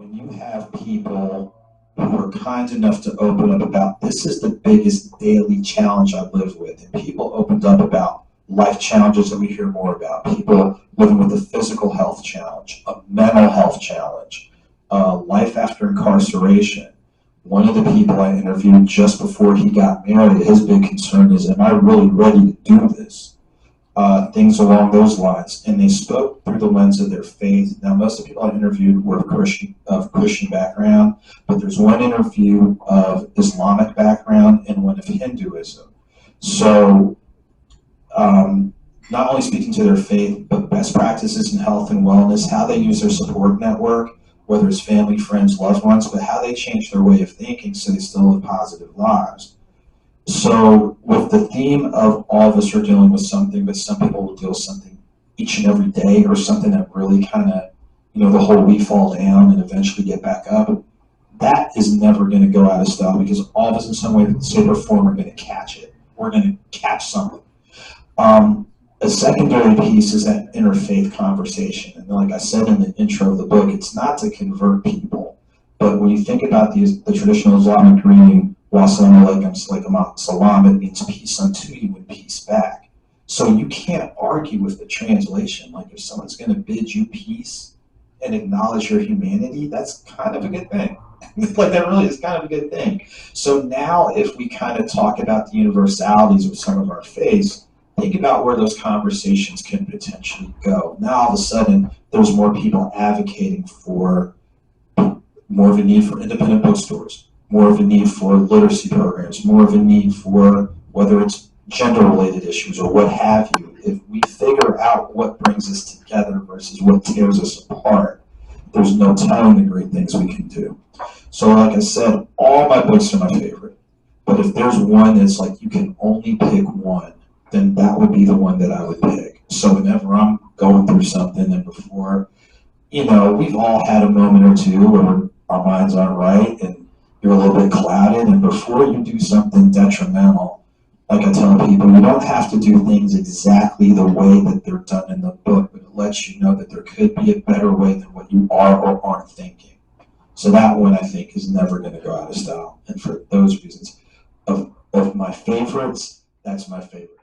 when you have people who are kind enough to open up about, this is the biggest daily challenge I live with, and people opened up about life challenges that we hear more about, people living with a physical health challenge, a mental health challenge, life after incarceration. One of the people I interviewed just before he got married, his big concern is, am I really ready to do this? Things along those lines. And they spoke through the lens of their faith. Now, most of the people I interviewed were of Christian background, but there's one interview of Islamic background and one of Hinduism. So, not only speaking to their faith, but best practices in health and wellness, how they use their support network, whether it's family, friends, loved ones, but how they change their way of thinking so they still live positive lives. So with the theme of all of us are dealing with something, but some people will deal with something each and every day, or something that really kind of, the whole we fall down and eventually get back up, that is never going to go out of style, because all of us in some way, shape, or form are going to catch it. We're going to catch something. A secondary piece is that interfaith conversation. And like I said in the intro of the book, it's not to convert people. But when you think about the traditional Islamic greeting, Wassalamu alaikum salam, it means peace unto you and peace back. So you can't argue with the translation. Like, if someone's going to bid you peace and acknowledge your humanity, that's kind of a good thing. Like, that really is kind of a good thing. So now if we kind of talk about the universalities of some of our faiths, think about where those conversations can potentially go. Now, all of a sudden, there's more people advocating for more of a need for independent bookstores, more of a need for literacy programs, more of a need for whether it's gender-related issues or what have you. If we figure out what brings us together versus what tears us apart, there's no telling the great things we can do. So like I said, all my books are my favorite. But if there's one that's like you can only pick one, then that would be the one that I would pick. So whenever I'm going through something, and before, we've all had a moment or two where our minds aren't right and you're a little bit clouded, and before you do something detrimental, like I tell people, you don't have to do things exactly the way that they're done in the book, but it lets you know that there could be a better way than what you are or aren't thinking. So that one, I think, is never going to go out of style. And for those reasons, of my favorites, that's my favorite.